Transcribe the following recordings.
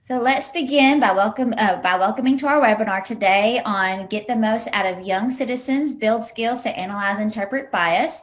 So let's begin by welcoming to our webinar today on Get the Most Out of Young Citizens, Build Skills to Analyze and Interpret Bias.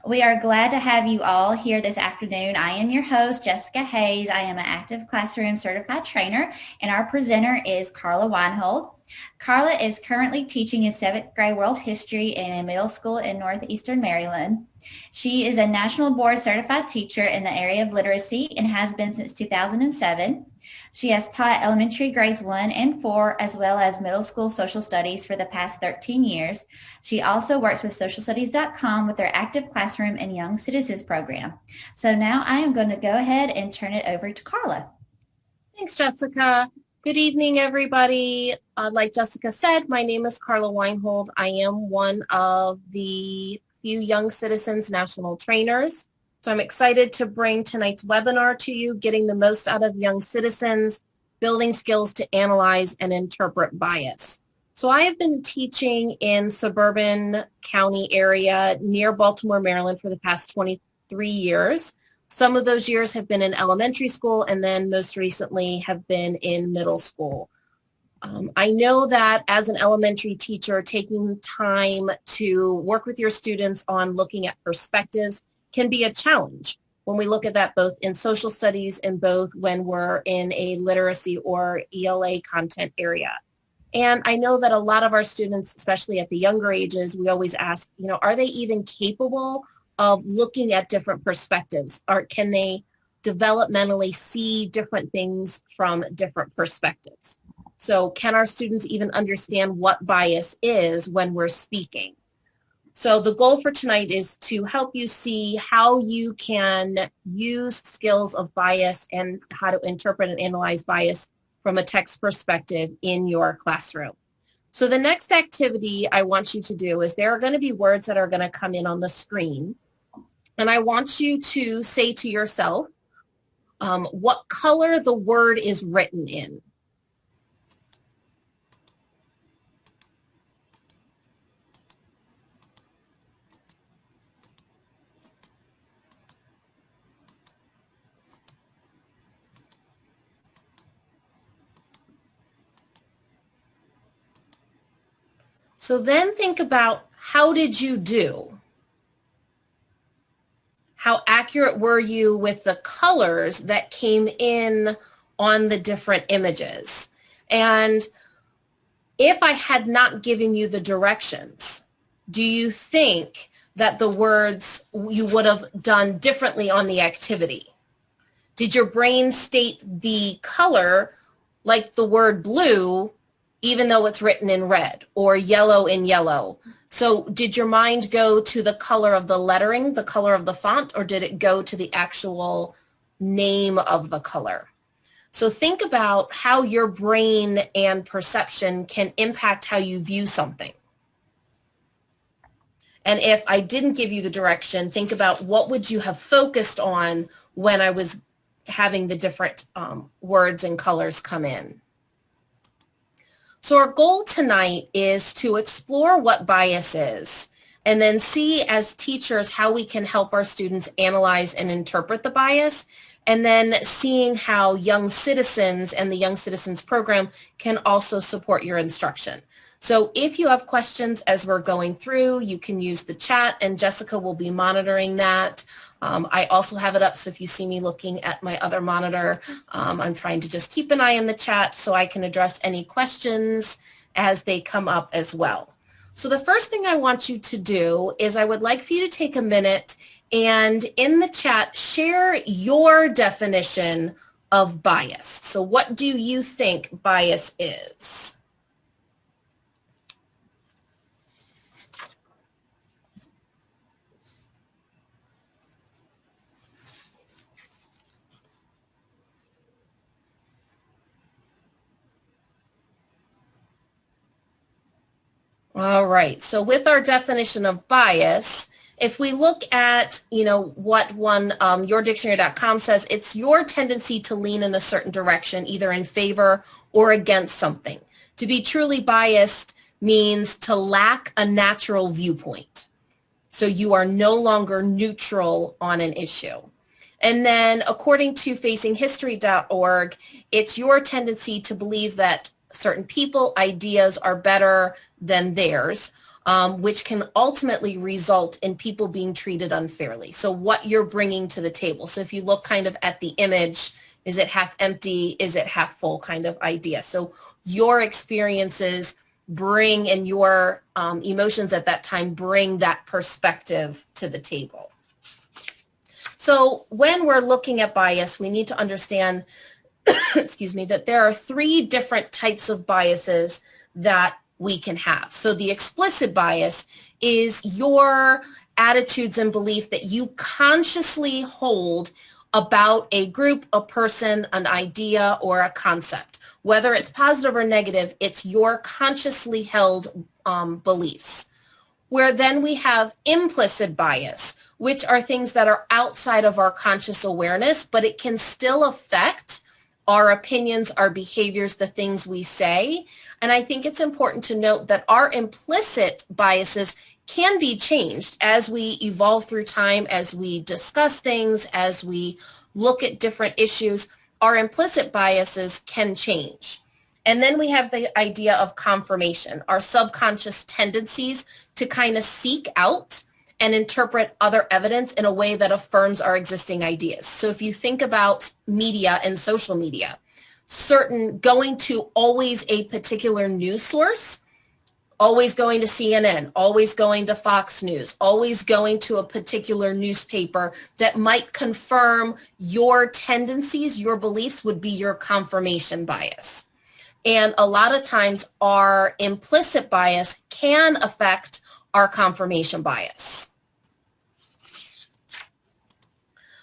We are glad to have you all here this afternoon. I am your host, Jessica Hayes. I am an active classroom certified trainer, and our presenter is Carla Weinhold. Carla is currently teaching in 7th grade world history in a middle school in northeastern Maryland. She is a national board certified teacher in the area of literacy and has been since 2007. She has taught elementary grades 1 and 4 as well as middle school social studies for the past 13 years. She also works with socialstudies.com with their active classroom and young citizens program. So now I am going to go ahead and turn it over to Carla. Thanks, Jessica. Good evening, everybody. Like Jessica said, my name is Carla Weinhold. I am one of the few Young Citizens National Trainers. So I'm excited to bring tonight's webinar to you, Getting the Most Out of Young Citizens, Building Skills to Analyze and Interpret Bias. So I have been teaching in suburban county area near Baltimore, Maryland for the past 23 years. Some of those years have been in elementary school, and then most recently have been in middle school. I know that as an elementary teacher, taking time to work with your students on looking at perspectives can be a challenge when we look at that both in social studies and both when we're in a literacy or ELA content area. And I know that a lot of our students, especially at the younger ages, we always ask, are they even capable of looking at different perspectives, or can they developmentally see different things from different perspectives? So can our students even understand what bias is when we're speaking? So the goal for tonight is to help you see how you can use skills of bias and how to interpret and analyze bias from a text perspective in your classroom. So the next activity I want you to do is there are going to be words that are going to come in on the screen. And I want you to say to yourself what color the word is written in. So then think about, how did you do? How accurate were you with the colors that came in on the different images? And if I had not given you the directions, do you think that the words you would have done differently on the activity? Did your brain state the color like the word blue, even though it's written in red, or yellow in yellow? So did your mind go to the color of the lettering, the color of the font, or did it go to the actual name of the color? So think about how your brain and perception can impact how you view something. And if I didn't give you the direction, think about what would you have focused on when I was having the different words and colors come in. So our goal tonight is to explore what bias is and then see as teachers how we can help our students analyze and interpret the bias, and then seeing how Young Citizens and the Young Citizens program can also support your instruction. So if you have questions as we're going through, you can use the chat, and Jessica will be monitoring that. I also have it up, so if you see me looking at my other monitor, I'm trying to just keep an eye on the chat so I can address any questions as they come up as well. So the first thing I want you to do is I would like for you to take a minute and in the chat share your definition of bias. So what do you think bias is? All right, so with our definition of bias, if we look at, what one, yourdictionary.com says, it's your tendency to lean in a certain direction, either in favor or against something. To be truly biased means to lack a natural viewpoint. So you are no longer neutral on an issue. And then according to facinghistory.org, it's your tendency to believe that certain people, ideas are better than theirs, which can ultimately result in people being treated unfairly. So what you're bringing to the table. So if you look kind of at the image, is it half empty? Is it half full kind of idea? So your experiences bring, and your emotions at that time bring that perspective to the table. So when we're looking at bias, we need to understand, excuse me, that there are 3 different types of biases that we can have. So the explicit bias is your attitudes and belief that you consciously hold about a group, a person, an idea, or a concept. Whether it's positive or negative, it's your consciously held beliefs. Where then we have implicit bias, which are things that are outside of our conscious awareness, but it can still affect our opinions, our behaviors, the things we say. And I think it's important to note that our implicit biases can be changed as we evolve through time, as we discuss things, as we look at different issues. Our implicit biases can change. And then we have the idea of confirmation, our subconscious tendencies to kind of seek out and interpret other evidence in a way that affirms our existing ideas. So if you think about media and social media, going to always a particular news source, always going to CNN, always going to Fox News, always going to a particular newspaper that might confirm your tendencies, your beliefs, would be your confirmation bias. And a lot of times our implicit bias can affect our confirmation bias.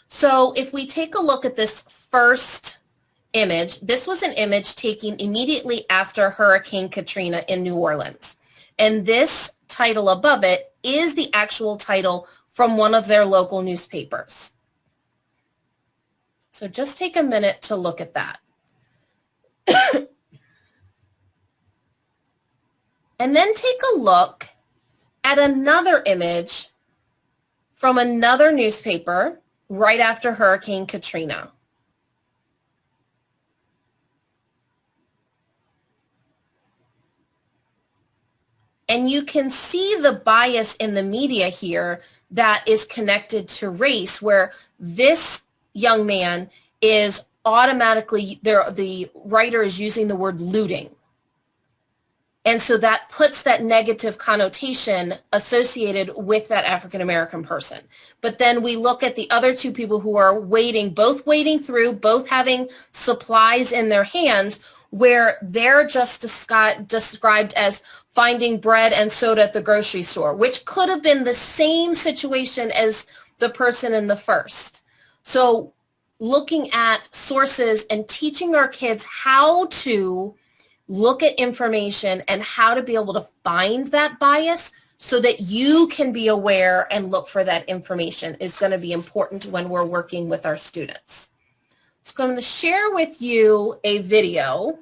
So if we take a look at this first image, this was an image taken immediately after Hurricane Katrina in New Orleans. And this title above it is the actual title from one of their local newspapers. So just take a minute to look at that. And then take a look at another image from another newspaper right after Hurricane Katrina. And you can see the bias in the media here that is connected to race, where this young man is automatically, the writer is using the word looting. And so that puts that negative connotation associated with that African-American person. But then we look at the other 2 people who are both wading through, both having supplies in their hands, where they're just described as finding bread and soda at the grocery store, which could have been the same situation as the person in the first. So looking at sources and teaching our kids how to look at information and how to be able to find that bias so that you can be aware and look for that information is going to be important when we're working with our students. So I'm going to share with you a video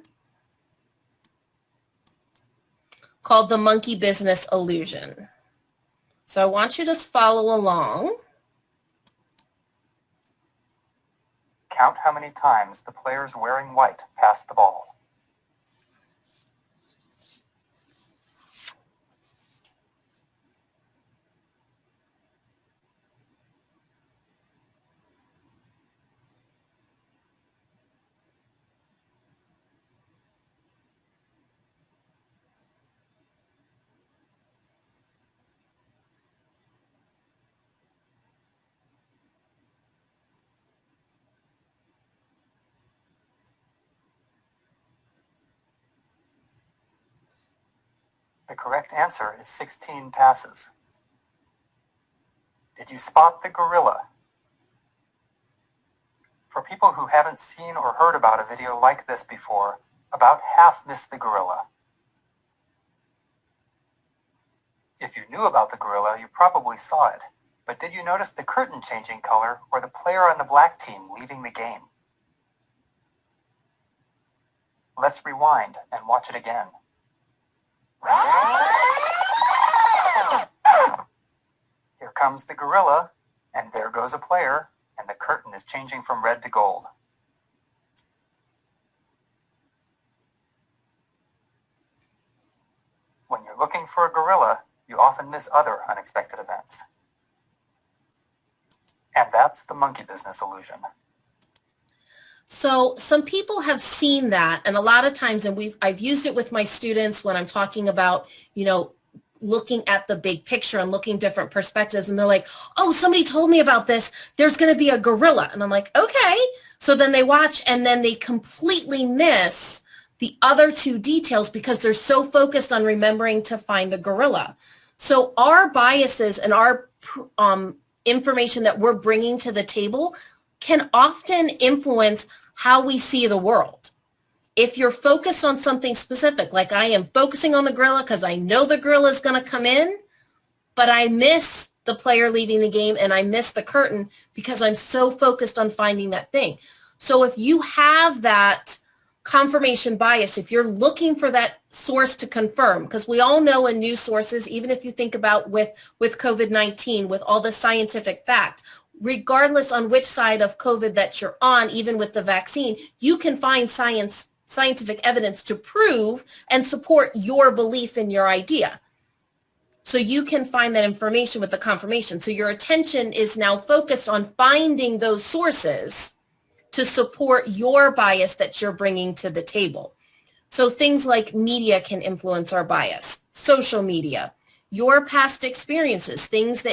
called The Monkey Business Illusion. So I want you to just follow along. Count how many times the players wearing white pass the ball. The correct answer is 16 passes. Did you spot the gorilla? For people who haven't seen or heard about a video like this before, about half missed the gorilla. If you knew about the gorilla, you probably saw it. But did you notice the curtain changing color or the player on the black team leaving the game? Let's rewind and watch it again. Here comes the gorilla, and there goes a player, and the the curtain is changing from red to gold. When you're looking for a gorilla, you often miss other unexpected events. And that's the monkey business illusion. So some people have seen that, and a lot of times, and I've used it with my students when I'm talking about, looking at the big picture and looking different perspectives, and they're like, oh, somebody told me about this. There's going to be a gorilla. And I'm like, okay. So then they watch, and then they completely miss the other two details because they're so focused on remembering to find the gorilla. So our biases and our information that we're bringing to the table can often influence how we see the world. If you're focused on something specific, like I am focusing on the gorilla because I know the gorilla is going to come in, but I miss the player leaving the game and I miss the curtain because I'm so focused on finding that thing. So if you have that confirmation bias, if you're looking for that source to confirm, because we all know in news sources, even if you think about with COVID-19, with all the scientific fact, regardless on which side of COVID that you're on, even with the vaccine, you can find scientific evidence to prove and support your belief in your idea. So you can find that information with the confirmation. So your attention is now focused on finding those sources to support your bias that you're bringing to the table. So things like media can influence our bias, social media, your past experiences,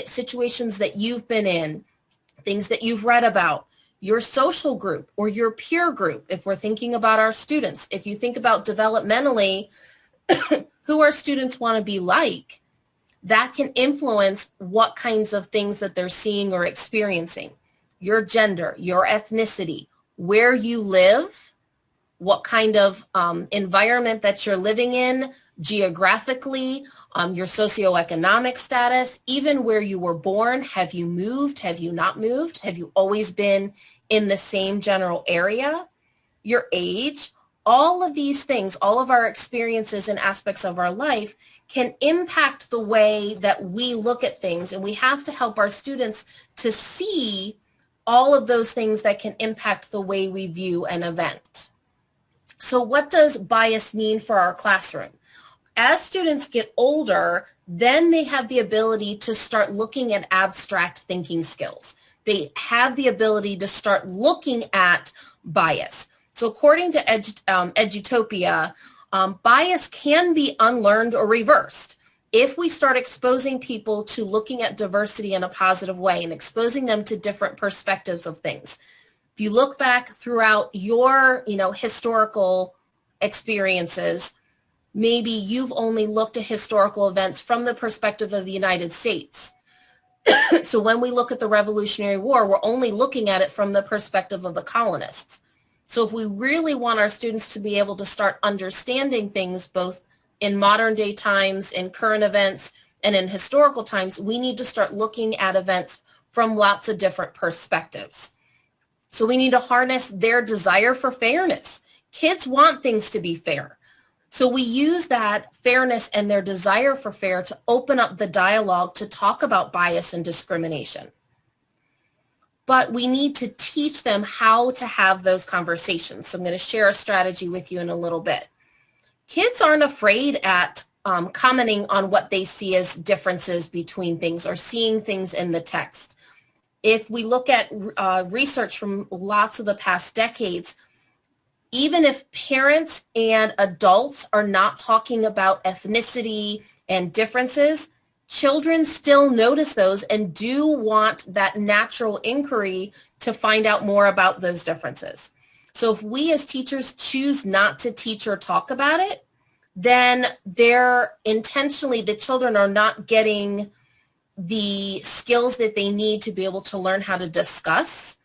situations that you've been in, things that you've read about, your social group or your peer group, if we're thinking about our students. If you think about developmentally, who our students want to be like, that can influence what kinds of things that they're seeing or experiencing. Your gender, your ethnicity, where you live, what kind of environment that you're living in geographically, your socioeconomic status, even where you were born. Have you moved? Have you not moved? Have you always been in the same general area? Your age, all of these things, all of our experiences and aspects of our life can impact the way that we look at things. And we have to help our students to see all of those things that can impact the way we view an event. So what does bias mean for our classroom? As students get older, then they have the ability to start looking at abstract thinking skills. They have the ability to start looking at bias. So according to Edutopia, bias can be unlearned or reversed if we start exposing people to looking at diversity in a positive way and exposing them to different perspectives of things. If you look back throughout your, historical experiences, maybe you've only looked at historical events from the perspective of the United States. So when we look at the Revolutionary War, we're only looking at it from the perspective of the colonists. So if we really want our students to be able to start understanding things both in modern day times, in current events, and in historical times, we need to start looking at events from lots of different perspectives. So we need to harness their desire for fairness. Kids want things to be fair. So we use that fairness and their desire for fair to open up the dialogue to talk about bias and discrimination. But we need to teach them how to have those conversations. So I'm going to share a strategy with you in a little bit. Kids aren't afraid at commenting on what they see as differences between things or seeing things in the text. If we look at research from lots of the past decades, even if parents and adults are not talking about ethnicity and differences, children still notice those and do want that natural inquiry to find out more about those differences. So if we as teachers choose not to teach or talk about it, then the children are not getting the skills that they need to be able to learn how to discuss.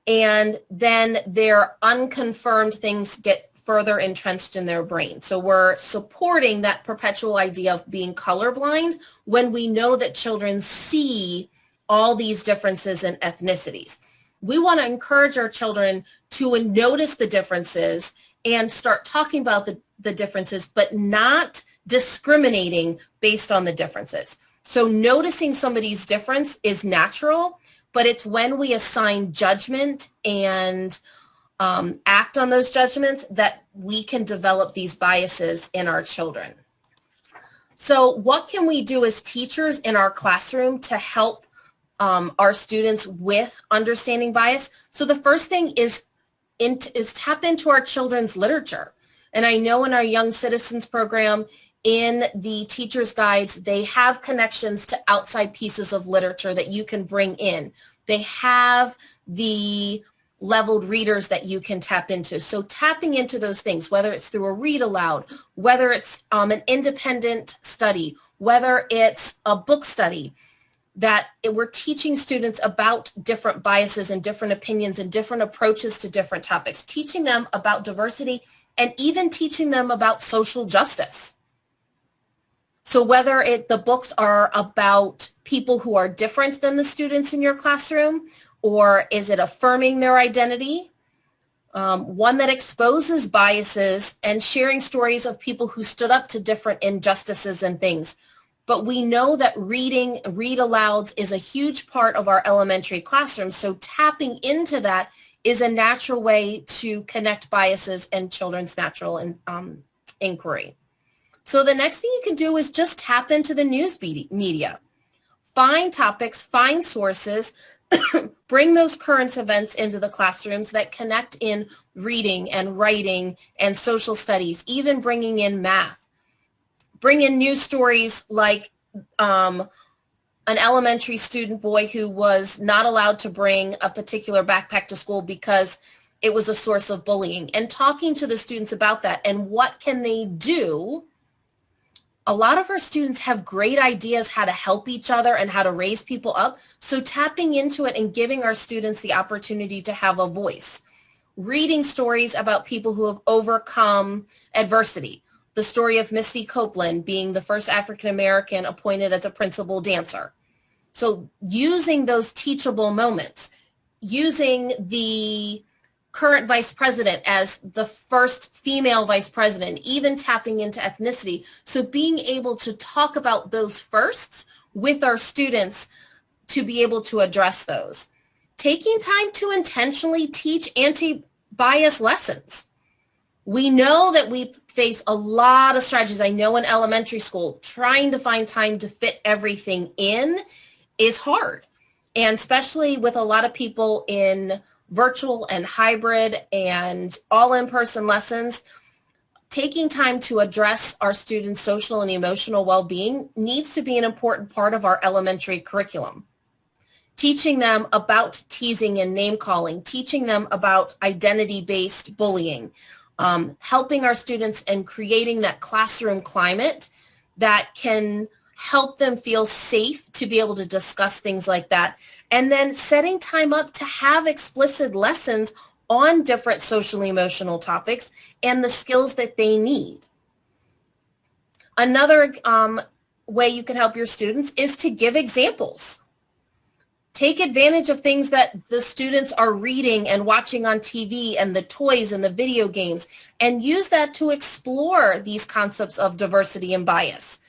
And then their unconfirmed things get further entrenched in their brain. So we're supporting that perpetual idea of being colorblind when we know that children see all these differences in ethnicities. We want to encourage our children to notice the differences and start talking about the differences, but not discriminating based on the differences. So noticing somebody's difference is natural, but it's when we assign judgment and act on those judgments that we can develop these biases in our children. So what can we do as teachers in our classroom to help our students with understanding bias? So the first thing is tap into our children's literature. And I know in our Young Citizens program, in the teacher's guides, they have connections to outside pieces of literature that you can bring in. They have the leveled readers that you can tap into. So tapping into those things, whether it's through a read aloud, whether it's an independent study, whether it's a book study, that we're teaching students about different biases and different opinions and different approaches to different topics, teaching them about diversity and even teaching them about social justice. So whether the books are about people who are different than the students in your classroom, or is it affirming their identity? One that exposes biases and sharing stories of people who stood up to different injustices and things. But we know that read alouds is a huge part of our elementary classroom. So tapping into that is a natural way to connect biases and children's natural inquiry. So the next thing you can do is just tap into the news media. Find topics, find sources, bring those current events into the classrooms that connect in reading and writing and social studies, even bringing in math. Bring in news stories like an elementary student boy who was not allowed to bring a particular backpack to school because it was a source of bullying, and talking to the students about that and what can they do. A lot of our students have great ideas how to help each other and how to raise people up. So tapping into it and giving our students the opportunity to have a voice. Reading stories about people who have overcome adversity. The story of Misty Copeland being the first African-American appointed as a principal dancer. So using those teachable moments, using the current vice president as the first female vice president, even tapping into ethnicity. So being able to talk about those firsts with our students to be able to address those. Taking time to intentionally teach anti-bias lessons. We know that we face a lot of strategies. I know in elementary school, trying to find time to fit everything in is hard. And especially with a lot of people in virtual and hybrid and all in-person lessons, taking time to address our students' social and emotional well-being needs to be an important part of our elementary curriculum. Teaching them about teasing and name-calling, teaching them about identity-based bullying, helping our students and creating that classroom climate that can help them feel safe to be able to discuss things like that. And then setting time up to have explicit lessons on different social emotional topics and the skills that they need. Another way you can help your students is to give examples. Take advantage of things that the students are reading and watching on TV and the toys and the video games, and use that to explore these concepts of diversity and bias.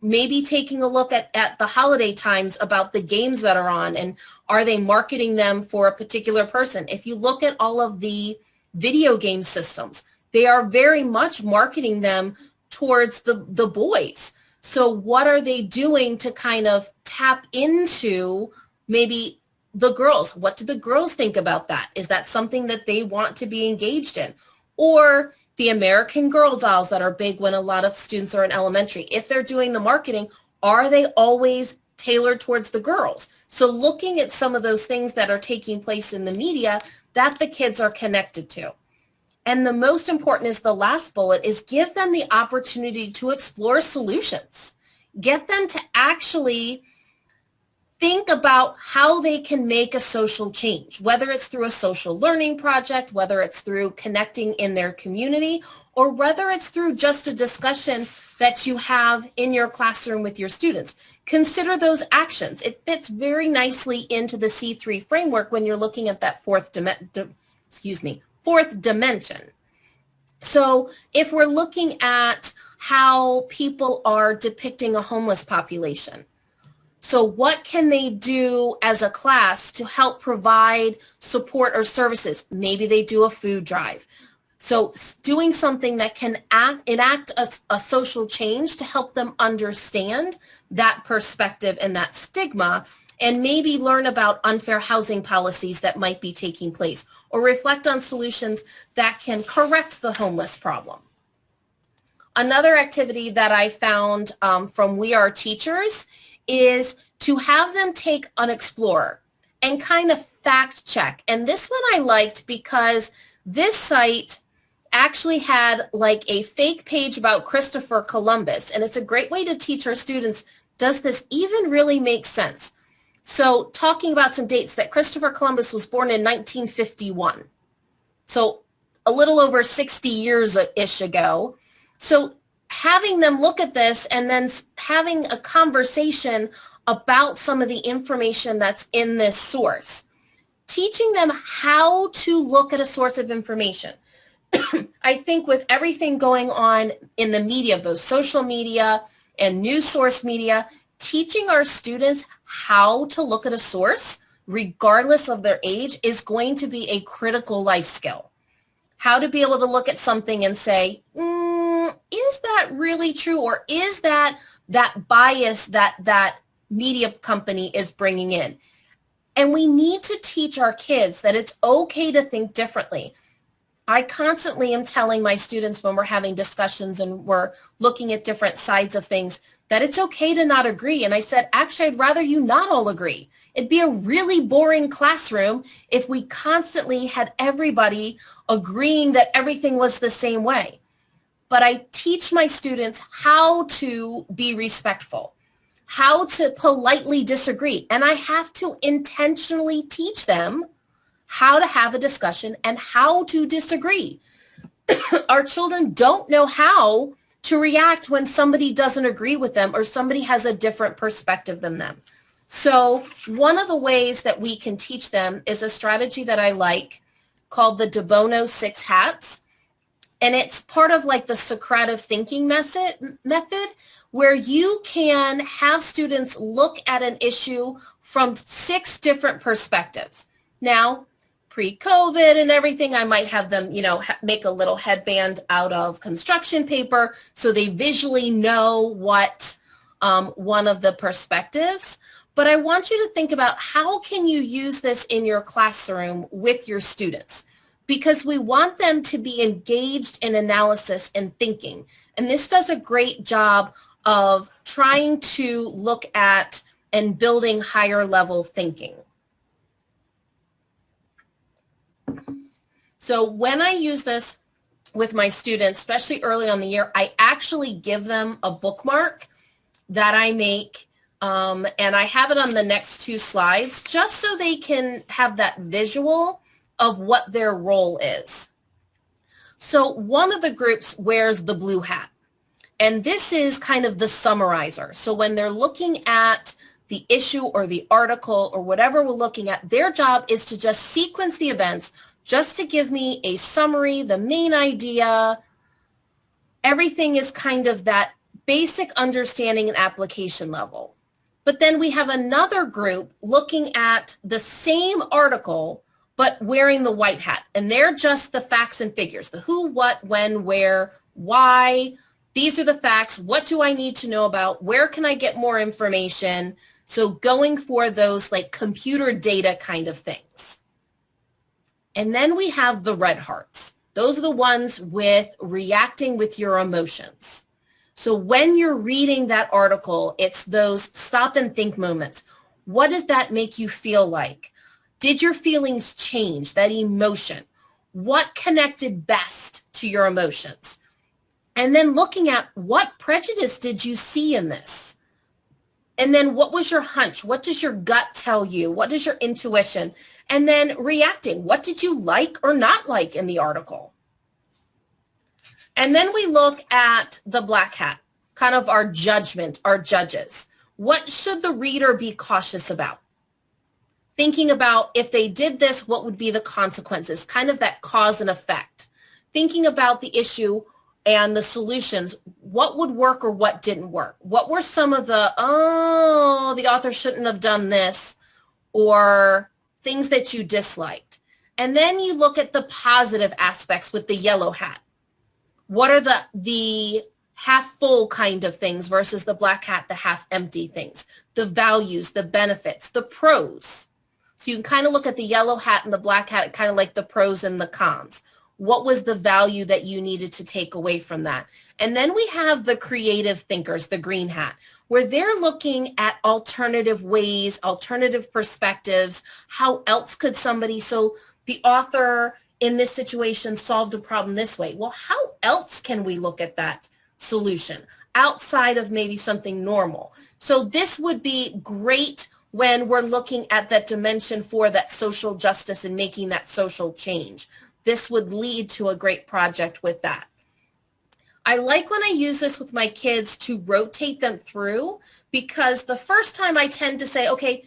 Maybe taking a look at the holiday times about the games that are on, and are they marketing them for a particular person? If you look at all of the video game systems, they are very much marketing them towards the boys. So what are they doing to kind of tap into maybe the girls? What do the girls think about that? Is that something that they want to be engaged in? Or the American Girl dolls that are big when a lot of students are in elementary. If they're doing the marketing, are they always tailored towards the girls? So looking at some of those things that are taking place in the media that the kids are connected to. And the most important is the last bullet, is give them the opportunity to explore solutions. Get them to actually think about how they can make a social change, whether it's through a social learning project, whether it's through connecting in their community, or whether it's through just a discussion that you have in your classroom with your students. Consider those actions. It fits very nicely into the C3 framework when you're looking at that fourth dimension. So if we're looking at how people are depicting a homeless population, So what can they do as a class to help provide support or services? Maybe they do a food drive. So doing something that can enact a social change to help them understand that perspective and that stigma, and maybe learn about unfair housing policies that might be taking place, or reflect on solutions that can correct the homeless problem. Another activity that I found from We Are Teachers is to have them take an Explorer and kind of fact check. And this one I liked because this site actually had like a fake page about Christopher Columbus. And it's a great way to teach our students, does this even really make sense? So talking about some dates, that Christopher Columbus was born in 1951. So a little over 60 years-ish ago. So having them look at this and then having a conversation about some of the information that's in this source. Teaching them how to look at a source of information. I think with everything going on in the media, both social media and news source media, teaching our students how to look at a source, regardless of their age, is going to be a critical life skill. How to be able to look at something and say, is that really true? Or is that bias that media company is bringing in? And we need to teach our kids that it's okay to think differently. I constantly am telling my students when we're having discussions and we're looking at different sides of things that it's okay to not agree. And I said, actually, I'd rather you not all agree. It'd be a really boring classroom if we constantly had everybody agreeing that everything was the same way. But I teach my students how to be respectful, how to politely disagree. And I have to intentionally teach them how to have a discussion and how to disagree. Our children don't know how to react when somebody doesn't agree with them or somebody has a different perspective than them. So one of the ways that we can teach them is a strategy that I like called the DeBono 6 hats. And it's part of like the Socratic thinking method where you can have students look at an issue from 6 different perspectives. Now, pre-COVID and everything, I might have them, make a little headband out of construction paper so they visually know what one of the perspectives. But I want you to think about how can you use this in your classroom with your students? Because we want them to be engaged in analysis and thinking. And this does a great job of trying to look at and building higher level thinking. So when I use this with my students, especially early on in the year, I actually give them a bookmark that I make, and I have it on the next 2 slides, just so they can have that visual of what their role is. So one of the groups wears the blue hat, and this is kind of the summarizer. So when they're looking at the issue or the article or whatever we're looking at, their job is to just sequence the events, just to give me a summary, the main idea. Everything is kind of that basic understanding and application level. But then we have another group looking at the same article, but wearing the white hat. And they're just the facts and figures, the who, what, when, where, why. These are the facts. What do I need to know about? Where can I get more information? So going for those like computer data kind of things. And then we have the red hearts. Those are the ones with reacting with your emotions. So when you're reading that article, it's those stop and think moments. What does that make you feel like? Did your feelings change, that emotion? What connected best to your emotions? And then looking at what prejudice did you see in this? And then what was your hunch? What does your gut tell you? What is your intuition? And then reacting. What did you like or not like in the article? And then we look at the black hat, kind of our judgment, our judges. What should the reader be cautious about? Thinking about if they did this, what would be the consequences? Kind of that cause and effect. Thinking about the issue, and the solutions. What would work or what didn't work? What were some of the, oh, the author shouldn't have done this, or things that you disliked? And then you look at the positive aspects with the yellow hat. What are the half full kind of things versus the black hat, the half empty things, the values, the benefits, the pros. So you can kind of look at the yellow hat and the black hat, kind of like the pros and the cons. What was the value that you needed to take away from that? And then we have the creative thinkers, the green hat, where they're looking at alternative ways, alternative perspectives. How else could somebody, so the author in this situation solved a problem this way. Well, how else can we look at that solution outside of maybe something normal? So this would be great when we're looking at that dimension for that social justice and making that social change. This would lead to a great project with that. I like when I use this with my kids to rotate them through, because the first time I tend to say, okay,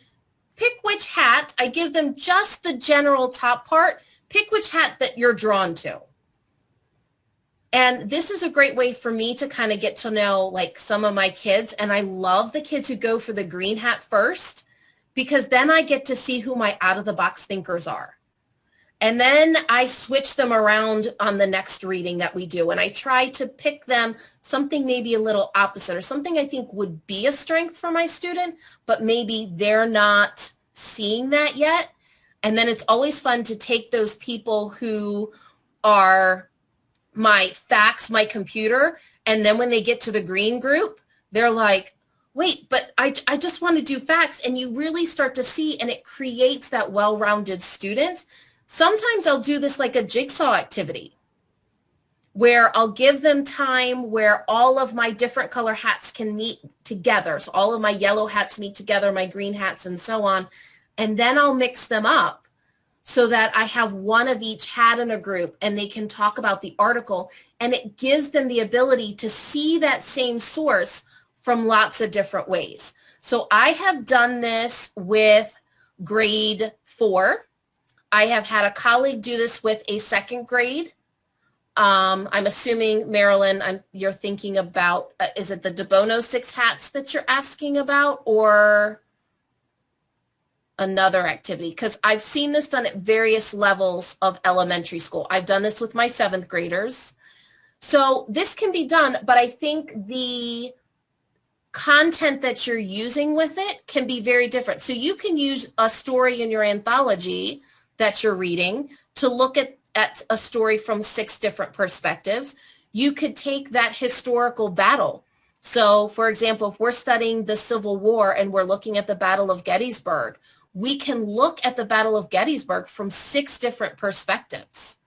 pick which hat. I give them just the general top part. Pick which hat that you're drawn to. And this is a great way for me to kind of get to know like some of my kids. And I love the kids who go for the green hat first, because then I get to see who my out-of-the-box thinkers are. And then I switch them around on the next reading that we do. And I try to pick them something maybe a little opposite, or something I think would be a strength for my student, but maybe they're not seeing that yet. And then it's always fun to take those people who are my facts, my computer, and then when they get to the green group, they're like, wait, but I just want to do facts. And you really start to see, and it creates that well-rounded student. Sometimes I'll do this like a jigsaw activity, where I'll give them time where all of my different color hats can meet together. So all of my yellow hats meet together, my green hats, and so on. And then I'll mix them up so that I have one of each hat in a group, and they can talk about the article, and it gives them the ability to see that same source from lots of different ways. So I have done this with grade 4. I have had a colleague do this with a second grade. I'm assuming, Marilyn, you're thinking about, is it the De Bono 6 hats that you're asking about, or another activity? Because I've seen this done at various levels of elementary school. I've done this with my 7th graders. So this can be done, but I think the content that you're using with it can be very different. So you can use a story in your anthology that you're reading to look at a story from 6 different perspectives. You could take that historical battle. So for example, if we're studying the Civil War and we're looking at the Battle of Gettysburg, we can look at the Battle of Gettysburg from 6 different perspectives.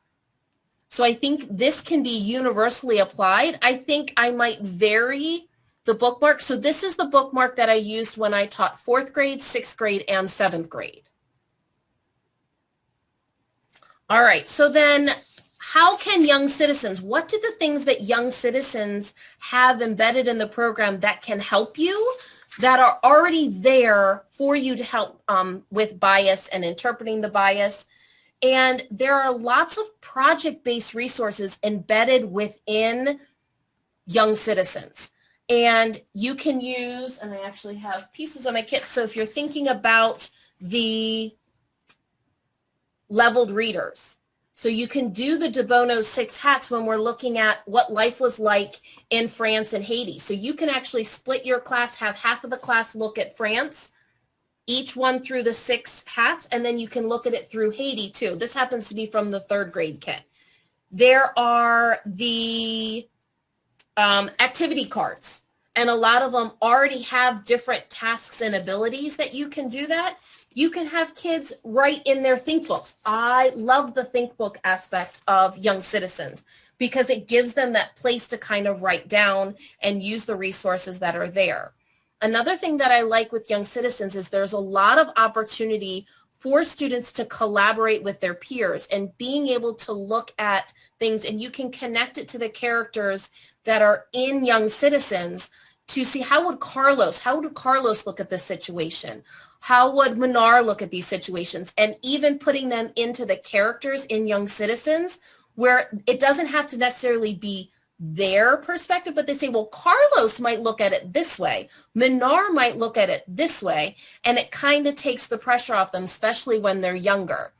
So I think this can be universally applied. I think I might vary the bookmark. So this is the bookmark that I used when I taught 4th grade, 6th grade, and 7th grade. All right, so then how can young citizens, what do the things that young citizens have embedded in the program that can help you, that are already there for you to help with bias and interpreting the bias? And there are lots of project-based resources embedded within young citizens. And you can use, and I actually have pieces of my kit, so if you're thinking about the leveled readers. So you can do the De Bono 6 hats when we're looking at what life was like in France and Haiti. So you can actually split your class, have half of the class look at France, each one through the 6 hats, and then you can look at it through Haiti too. This happens to be from the 3rd grade kit. There are the activity cards, and a lot of them already have different tasks and abilities that you can do that. You can have kids write in their think books. I love the think book aspect of young citizens because it gives them that place to kind of write down and use the resources that are there. Another thing that I like with young citizens is there's a lot of opportunity for students to collaborate with their peers and being able to look at things, and you can connect it to the characters that are in young citizens to see how would Carlos look at this situation? How would Manar look at these situations? And even putting them into the characters in young citizens, where it doesn't have to necessarily be their perspective, but they say, well, Carlos might look at it this way. Minar might look at it this way. And it kind of takes the pressure off them, especially when they're younger.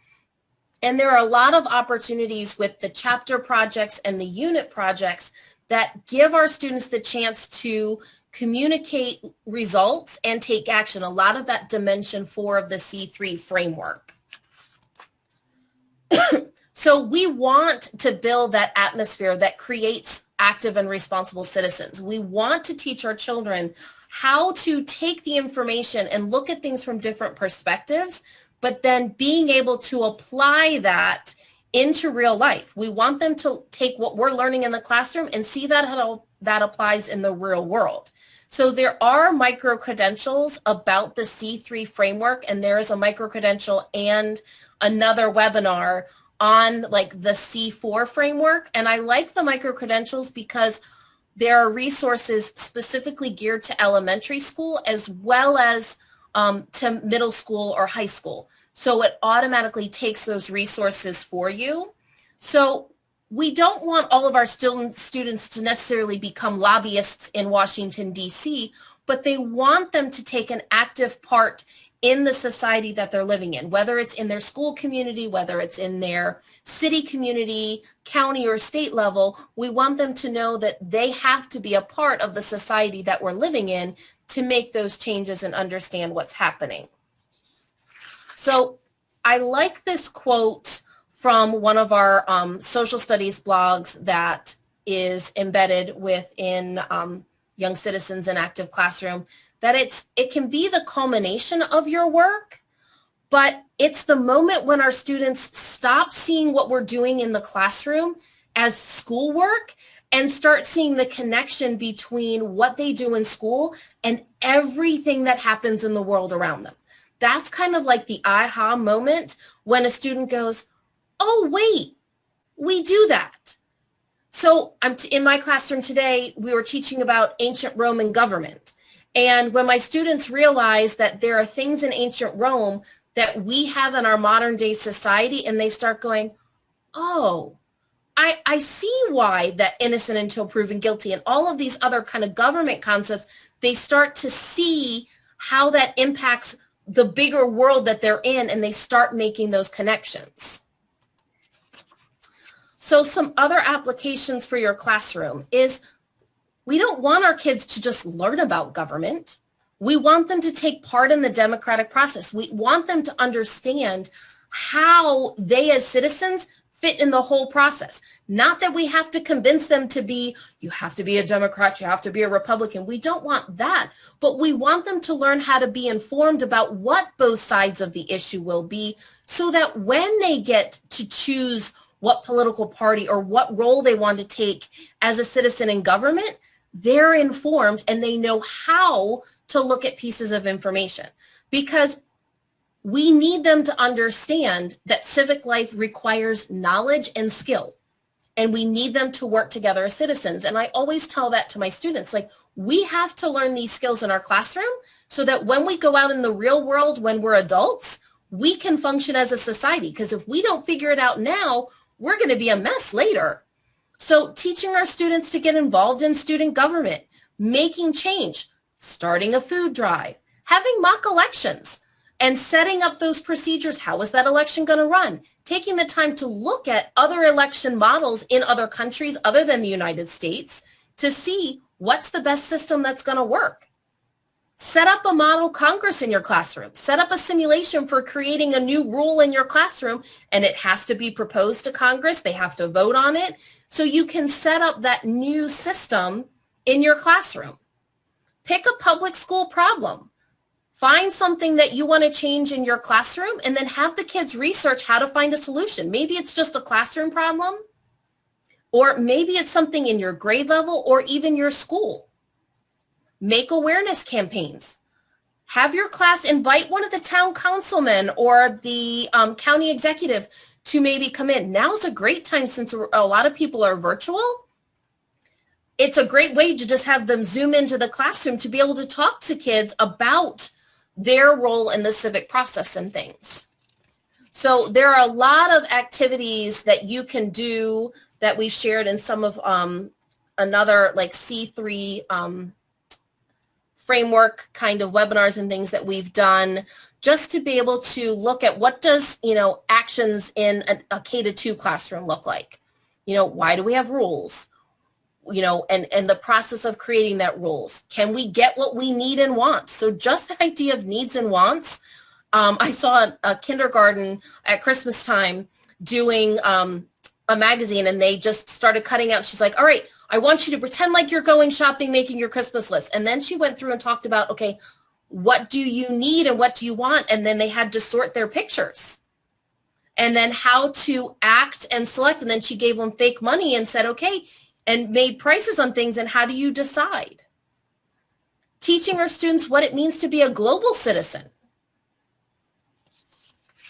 And there are a lot of opportunities with the chapter projects and the unit projects that give our students the chance to communicate results and take action. A lot of that dimension 4 of the C3 framework. So we want to build that atmosphere that creates active and responsible citizens. We want to teach our children how to take the information and look at things from different perspectives, but then being able to apply that into real life. We want them to take what we're learning in the classroom and see that how that applies in the real world. So there are micro-credentials about the C3 framework, and there is a micro-credential and another webinar on like the C4 framework. And I like the micro-credentials because there are resources specifically geared to elementary school as well as to middle school or high school. So it automatically takes those resources for you. So we don't want all of our students to necessarily become lobbyists in Washington, D.C., but they want them to take an active part in the society that they're living in, whether it's in their school community, whether it's in their city community, county or state level. We want them to know that they have to be a part of the society that we're living in to make those changes and understand what's happening. So I like this quote from one of our social studies blogs that is embedded within Young Citizens in Active Classroom, that it can be the culmination of your work, but it's the moment when our students stop seeing what we're doing in the classroom as schoolwork and start seeing the connection between what they do in school and everything that happens in the world around them. That's kind of like the aha moment when a student goes, oh, wait, we do that. So in my classroom today, we were teaching about ancient Roman government. And when my students realize that there are things in ancient Rome that we have in our modern day society, and they start going, oh, I see why that innocent until proven guilty and all of these other kind of government concepts, they start to see how that impacts the bigger world that they're in, and they start making those connections. So some other applications for your classroom is we don't want our kids to just learn about government. We want them to take part in the democratic process. We want them to understand how they as citizens fit in the whole process. Not that we have to convince them to be, you have to be a Democrat, you have to be a Republican. We don't want that, but we want them to learn how to be informed about what both sides of the issue will be, so that when they get to choose what political party or what role they want to take as a citizen in government, they're informed and they know how to look at pieces of information. Because we need them to understand that civic life requires knowledge and skill, and we need them to work together as citizens. And I always tell that to my students, like, we have to learn these skills in our classroom so that when we go out in the real world, when we're adults, we can function as a society. Because if we don't figure it out now, we're going to be a mess later. So teaching our students to get involved in student government, making change, starting a food drive, having mock elections, and setting up those procedures. How is that election going to run? Taking the time to look at other election models in other countries other than the United States to see what's the best system that's going to work. Set up a model Congress in your classroom. Set up a simulation for creating a new rule in your classroom, and it has to be proposed to Congress. They have to vote on it. So you can set up that new system in your classroom. Pick a public school problem. Find something that you want to change in your classroom, and then have the kids research how to find a solution. Maybe it's just a classroom problem, or maybe it's something in your grade level or even your school. Make awareness campaigns. Have your class invite one of the town councilmen or the county executive to maybe come in. Now's a great time, since a lot of people are virtual. It's a great way to just have them zoom into the classroom to be able to talk to kids about their role in the civic process and things. So there are a lot of activities that you can do that we've shared in some of another like C3 framework kind of webinars and things that we've done just to be able to look at what does, actions in a K-2 classroom look like. Why do we have rules? And the process of creating that rules. Can we get what we need and want? So just the idea of needs and wants. I saw a kindergarten at Christmas time doing a magazine, and they just started cutting out. She's like, all right, I want you to pretend like you're going shopping, making your Christmas list. And then she went through and talked about, okay, what do you need and what do you want? And then they had to sort their pictures. And then how to act and select. And then she gave them fake money and said, okay, and made prices on things. And how do you decide? Teaching our students what it means to be a global citizen.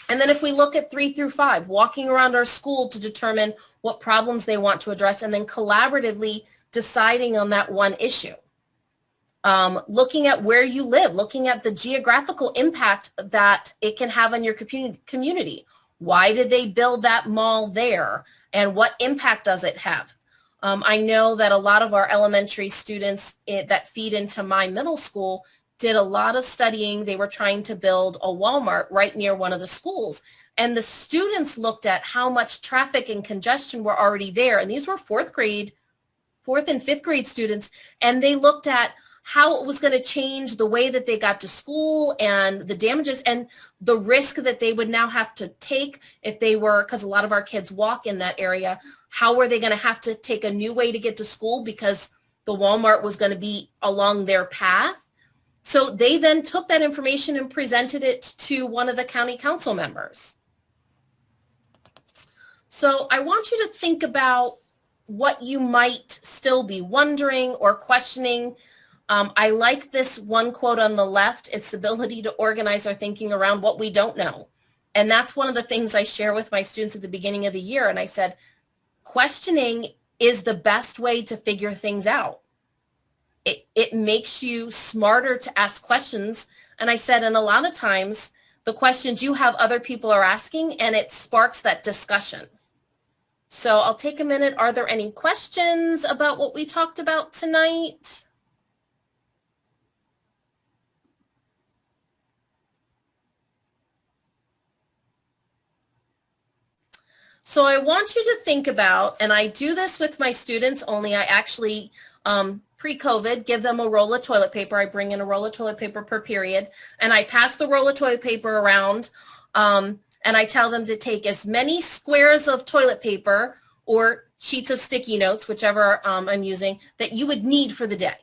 And then if we look at 3 through 5, walking around our school to determine what problems they want to address, and then collaboratively deciding on that one issue. Looking at where you live, looking at the geographical impact that it can have on your community. Why did they build that mall there? And what impact does it have? I know that a lot of our elementary students that feed into my middle school did a lot of studying. They were trying to build a Walmart right near one of the schools. And the students looked at how much traffic and congestion were already there. And these were fourth and fifth grade students. And they looked at how it was going to change the way that they got to school and the damages and the risk that they would now have to take if they were, because a lot of our kids walk in that area, how were they going to have to take a new way to get to school because the Walmart was going to be along their path? So they then took that information and presented it to one of the county council members. So I want you to think about what you might still be wondering or questioning. I like this one quote on the left. It's the ability to organize our thinking around what we don't know. And that's one of the things I share with my students at the beginning of the year. And I said, questioning is the best way to figure things out. It makes you smarter to ask questions. And I said, and a lot of times the questions you have other people are asking, and it sparks that discussion. So I'll take a minute. Are there any questions about what we talked about tonight? So I want you to think about, and I do this with my students, only I actually, pre-COVID, give them a roll of toilet paper. I bring in a roll of toilet paper per period, and I pass the roll of toilet paper around, and I tell them to take as many squares of toilet paper or sheets of sticky notes, whichever I'm using, that you would need for the day.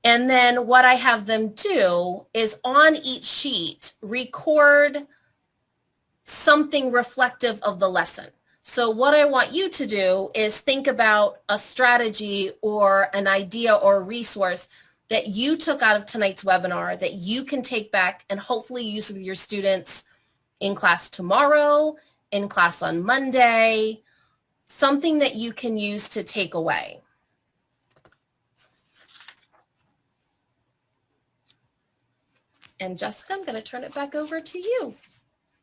And then what I have them do is on each sheet, record something reflective of the lesson. So what I want you to do is think about a strategy or an idea or a resource that you took out of tonight's webinar that you can take back and hopefully use with your students in class tomorrow, in class on Monday, something that you can use to take away. And Jessica, I'm going to turn it back over to you.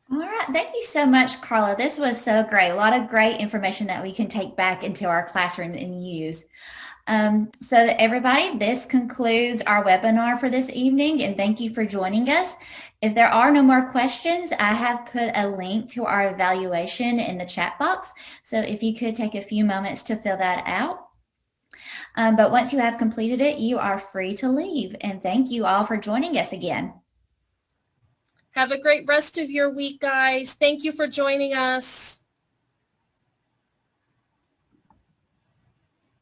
All right. Thank you so much, Carla. This was so great. A lot of great information that we can take back into our classroom and use. So everybody, this concludes our webinar for this evening, and thank you for joining us. If there are no more questions, I have put a link to our evaluation in the chat box. So if you could take a few moments to fill that out. But once you have completed it, you are free to leave. And thank you all for joining us again. Have a great rest of your week, guys. Thank you for joining us.